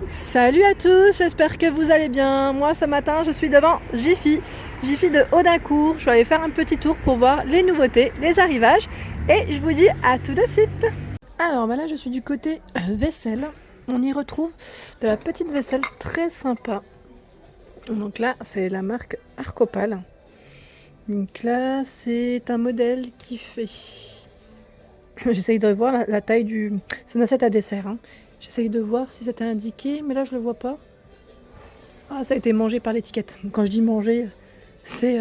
Salut à tous, j'espère que vous allez bien. Moi ce matin je suis devant Jiffy de Audincourt. Je vais aller faire un petit tour pour voir les nouveautés, les arrivages et je vous dis à tout de suite. Alors là je suis du côté vaisselle. On y retrouve de la petite vaisselle très sympa. Donc là c'est la marque Arcopal. Donc là c'est un modèle qui fait... J'essaye de voir la taille du... C'est une assiette à dessert. J'essaye de voir si c'était indiqué, mais là je le vois pas. Ah, ça a été mangé par l'étiquette. Quand je dis manger, c'est...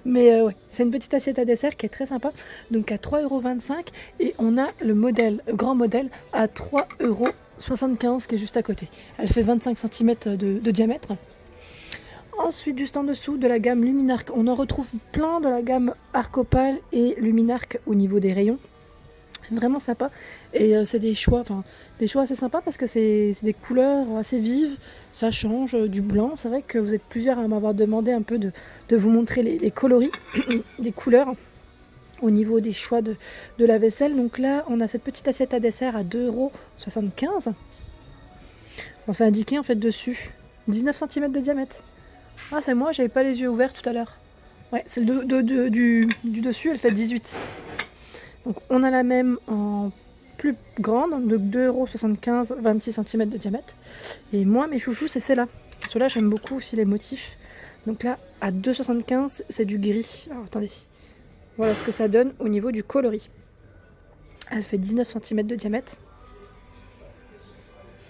mais ouais, c'est une petite assiette à dessert qui est très sympa. Donc à 3,25 € et on a le modèle, grand modèle à 3,75 € qui est juste à côté. Elle fait 25 cm de diamètre. Ensuite, juste en dessous de la gamme Luminarc, on en retrouve plein de la gamme Arcopal et Luminarc au niveau des rayons. Vraiment sympa. Et c'est des choix assez sympas parce que c'est des couleurs assez vives, ça change du blanc. C'est vrai que vous êtes plusieurs à m'avoir demandé un peu de vous montrer les coloris des couleurs au niveau des choix de la vaisselle. Donc là, on a cette petite assiette à dessert à 2,75 €. Bon, c'est indiqué en fait dessus 19 cm de diamètre. Ah, c'est moi, j'avais pas les yeux ouverts tout à l'heure. Ouais, celle du dessus, elle fait 18. Donc on a la même en plus grande, de 2,75 €, 26 cm de diamètre. Et moi, mes chouchous, c'est celle-là. Ceux-là, j'aime beaucoup aussi les motifs. Donc là, à 2,75 €, c'est du gris. Alors attendez, voilà ce que ça donne au niveau du coloris. Elle fait 19 cm de diamètre.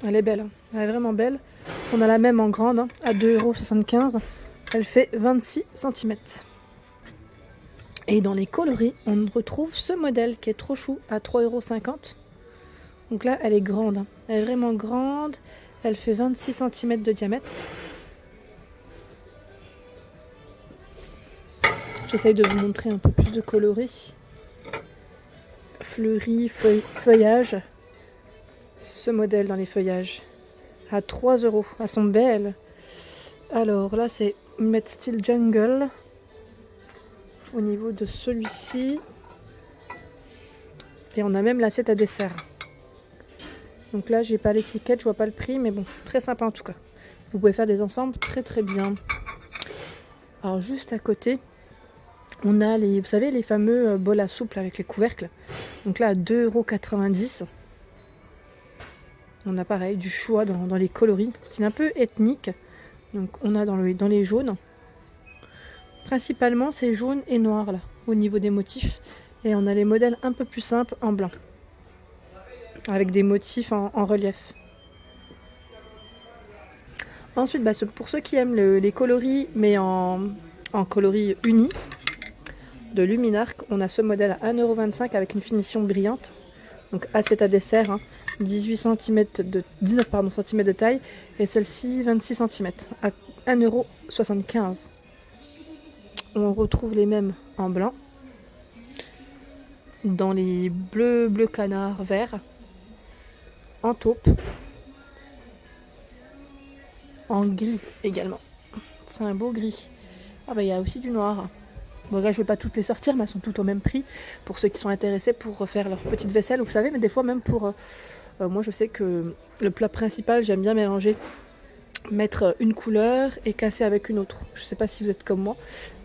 Elle est belle, elle est vraiment belle. On a la même en grande, à 2,75 €. Elle fait 26 cm. Et dans les coloris, on retrouve ce modèle qui est trop chou à 3,50 €. Donc là, elle est grande. Elle est vraiment grande. Elle fait 26 cm de diamètre. J'essaye de vous montrer un peu plus de coloris. Fleuris, feuillage. Ce modèle dans les feuillages. À 3 €. Elles sont belles. Alors là, c'est Met Style Jungle. Au niveau de celui-ci. Et on a même l'assiette à dessert. Donc là, j'ai pas l'étiquette, je vois pas le prix, mais bon, très sympa en tout cas. Vous pouvez faire des ensembles très très bien. Alors juste à côté, on a les, vous savez, les fameux bols à soupe avec les couvercles. Donc là, à 2,90 €. On a pareil, du choix dans les coloris. C'est un peu ethnique. Donc on a dans les jaunes. Principalement, c'est jaune et noir là, au niveau des motifs. Et on a les modèles un peu plus simples en blanc. Avec des motifs en relief. Ensuite, pour ceux qui aiment les coloris, mais en coloris uni, de Luminarc, on a ce modèle à 1,25 € avec une finition brillante. Donc assiette à dessert, 19 cm de taille, et celle-ci 26 cm à 1,75 €. On retrouve les mêmes en blanc, dans les bleu canard vert, en taupe, en gris également. C'est un beau gris. Ah bah il y a aussi du noir. Bon là je vais pas toutes les sortir, mais elles sont toutes au même prix pour ceux qui sont intéressés pour refaire leur petite vaisselle. Vous savez, mais des fois même pour... moi je sais que le plat principal, j'aime bien mélanger. Mettre une couleur et casser avec une autre. Je sais pas si vous êtes comme moi,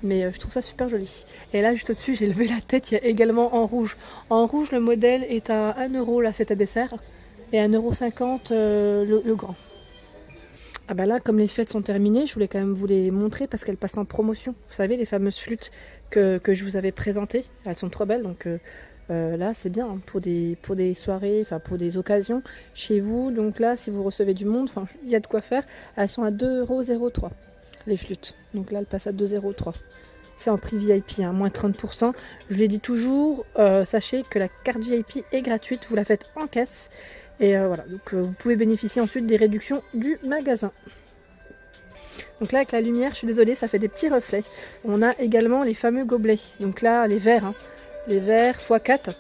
mais je trouve ça super joli. Et là juste au-dessus, j'ai levé la tête, il y a également en rouge. En rouge, le modèle est à 1 € l'assiette à dessert et 1,50 € le grand. Ah bah là, comme les fêtes sont terminées, je voulais quand même vous les montrer parce qu'elles passent en promotion. Vous savez, les fameuses flûtes que je vous avais présentées, elles sont trop belles, donc là c'est bien pour des soirées, enfin pour des occasions chez vous. Donc là, si vous recevez du monde, il y a de quoi faire. Elles sont à 2,03 € les flûtes. Donc là, elles passent à 2,03 €. C'est en prix VIP, moins 30%. Je l'ai dit toujours, sachez que la carte VIP est gratuite, vous la faites en caisse. Et voilà, donc vous pouvez bénéficier ensuite des réductions du magasin. Donc là, avec la lumière, je suis désolée, ça fait des petits reflets. On a également les fameux gobelets. Donc là, les verres, les verres x4.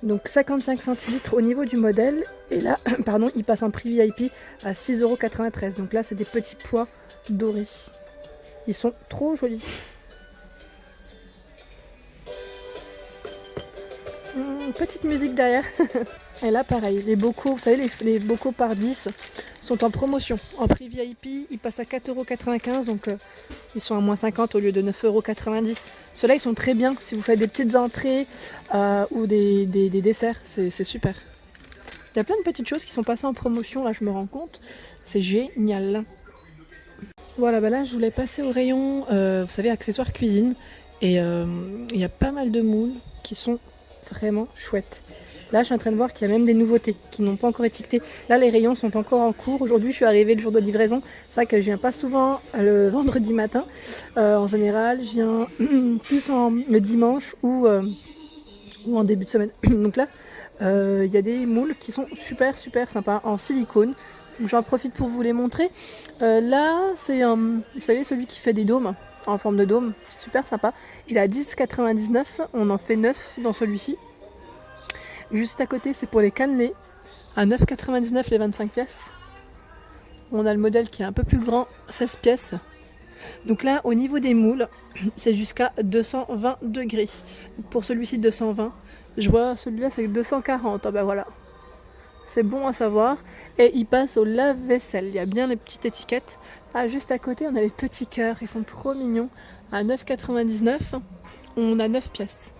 Donc 55 centilitres au niveau du modèle. Et là, pardon, il passe en prix VIP à 6,93 €. Donc là, c'est des petits pois dorés. Ils sont trop jolis. Petite musique derrière. Et là pareil, les bocaux, vous savez les bocaux par 10 sont en promotion. En prix VIP, ils passent à 4,95 €, donc ils sont à moins 50 au lieu de 9,90 €. Ceux-là ils sont très bien si vous faites des petites entrées ou des desserts, c'est super. Il y a plein de petites choses qui sont passées en promotion, là je me rends compte, c'est génial. Voilà, bah là je voulais passer au rayon, vous savez, accessoires cuisine, et il y a pas mal de moules qui sont vraiment chouettes. Là je suis en train de voir qu'il y a même des nouveautés qui n'ont pas encore étiqueté. Là les rayons sont encore en cours, aujourd'hui je suis arrivée le jour de livraison, c'est vrai que je viens pas souvent le vendredi matin, en général je viens plus le dimanche ou en début de semaine. Donc là il y a des moules qui sont super sympas en silicone. J'en profite pour vous les montrer. Là, c'est vous savez, celui qui fait des dômes en forme de dôme, super sympa. Il est à 10,99 €, on en fait 9 dans celui-ci. Juste à côté, c'est pour les cannelés, à 9,99 € les 25 pièces. On a le modèle qui est un peu plus grand, 16 pièces. Donc là, au niveau des moules, c'est jusqu'à 220 degrés. Pour celui-ci, 220. Je vois celui-là, c'est 240. Ah ben voilà. C'est bon à savoir. Et il passe au lave-vaisselle. Il y a bien les petites étiquettes. Ah, juste à côté, on a les petits cœurs. Ils sont trop mignons. À 9,99 €, on a 9 pièces.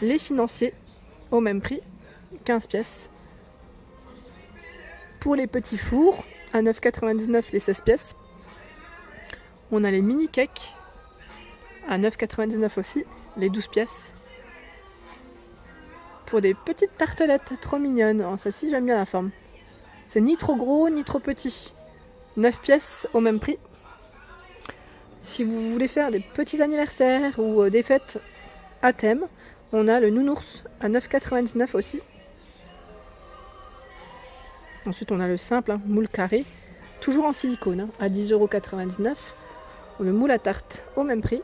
Les financiers, au même prix, 15 pièces. Pour les petits fours, à 9,99 € les 16 pièces. On a les mini cakes, à 9,99 € aussi, les 12 pièces. Pour des petites tartelettes trop mignonnes. Oh, celle-ci, j'aime bien la forme. C'est ni trop gros ni trop petit. 9 pièces au même prix. Si vous voulez faire des petits anniversaires ou des fêtes à thème, on a le nounours à 9,99 € aussi. Ensuite, on a le simple moule carré, toujours en silicone, à 10,99 €. Le moule à tarte au même prix.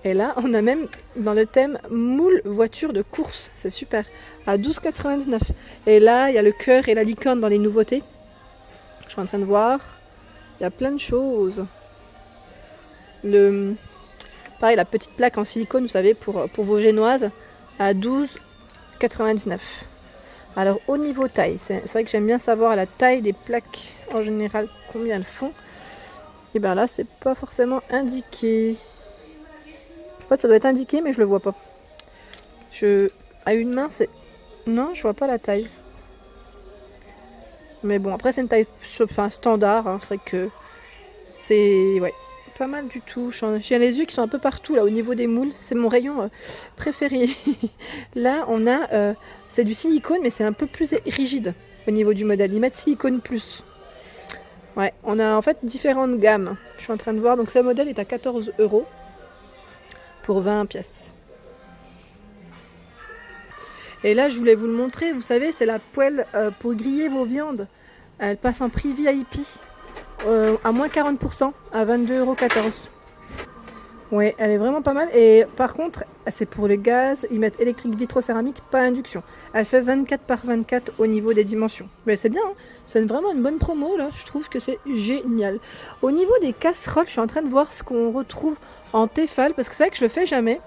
Et là, on a même dans le thème moule voiture de course. C'est super. À 12,99 €. Et là, il y a le cœur et la licorne dans les nouveautés. Je suis en train de voir. Il y a plein de choses. Pareil, la petite plaque en silicone, vous savez, pour vos génoises, à 12,99 €. Alors, au niveau taille, c'est vrai que j'aime bien savoir la taille des plaques en général, combien elles font. Et bien là, c'est pas forcément indiqué. En fait, ça doit être indiqué, mais je le vois pas. À une main, c'est... Non, je vois pas la taille. Mais bon, après, c'est une taille standard. Hein. C'est vrai que c'est... Ouais, pas mal du tout. J'ai les yeux qui sont un peu partout, là, au niveau des moules. C'est mon rayon préféré. Là, on a... c'est du silicone, mais c'est un peu plus rigide au niveau du modèle. Ils mettent silicone plus. Ouais, on a en fait différentes gammes. Je suis en train de voir. Donc, ce modèle est à 14 € pour 20 pièces. Et là, je voulais vous le montrer. Vous savez, c'est la poêle pour griller vos viandes. Elle passe en prix VIP à moins 40%, à 22,14 €. Ouais, elle est vraiment pas mal. Et par contre, c'est pour le gaz. Ils mettent électrique vitrocéramique, pas induction. Elle fait 24 par 24 au niveau des dimensions. Mais c'est bien, hein. C'est vraiment une bonne promo, là. Je trouve que c'est génial. Au niveau des casseroles, je suis en train de voir ce qu'on retrouve en Tefal, parce que c'est vrai que je le fais jamais.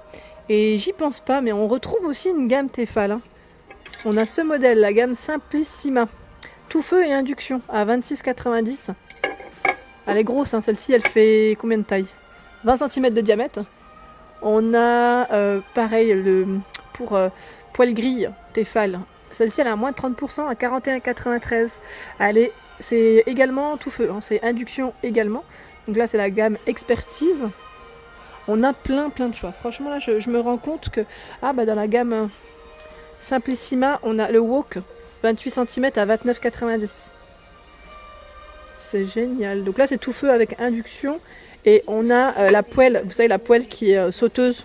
Et j'y pense pas, mais on retrouve aussi une gamme Tefal. Hein. On a ce modèle, la gamme Simplissima. Tout feu et induction, à 26,90 €. Elle est grosse, hein. Celle-ci, elle fait combien de taille? 20 cm de diamètre. On a pareil pour poêle grille Tefal. Celle-ci elle est à moins de 30% à 41,93 €. C'est également tout feu, hein, c'est induction également. Donc là c'est la gamme expertise. On a plein de choix. Franchement là je me rends compte que dans la gamme Simplissima on a le wok 28 cm à 29,90 €. C'est génial. Donc là c'est tout feu avec induction. Et on a la poêle, vous savez la poêle qui est sauteuse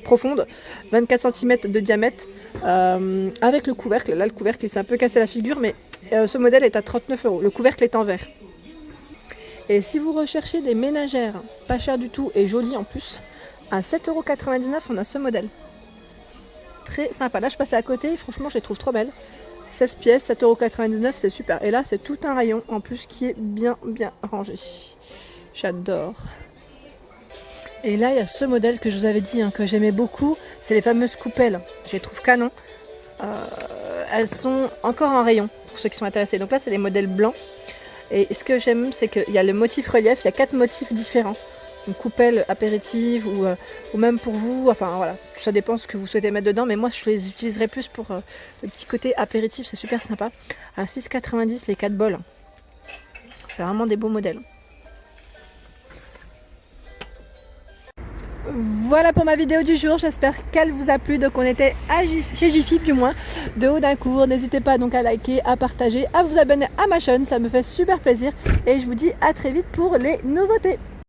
profonde, 24 cm de diamètre, avec le couvercle. Là le couvercle il s'est un peu cassé la figure, mais ce modèle est à 39 €. Le couvercle est en verre. Et si vous recherchez des ménagères pas chères du tout et jolies en plus, à 7,99 € on a ce modèle. Très sympa. Là je passais à côté, franchement je les trouve trop belles. 16 pièces, 7,99 €, c'est super. Et là c'est tout un rayon en plus qui est bien rangé. J'adore. Et là, il y a ce modèle que je vous avais dit, que j'aimais beaucoup. C'est les fameuses coupelles. Je les trouve canon. elles sont encore en rayon pour ceux qui sont intéressés. Donc là c'est les modèles blancs. Et ce que j'aime, c'est qu'il y a le motif relief, il y a 4 motifs différents. Une coupelle apéritive ou même pour vous, enfin voilà, ça dépend ce que vous souhaitez mettre dedans, mais moi je les utiliserai plus pour le petit côté apéritif, c'est super sympa. À 6,90 les 4 bols, c'est vraiment des beaux modèles. Voilà pour ma vidéo du jour, j'espère qu'elle vous a plu. Donc on était chez Jiffy du moins, de Audincourt. N'hésitez pas donc à liker, à partager, à vous abonner à ma chaîne, ça me fait super plaisir. Et je vous dis à très vite pour les nouveautés.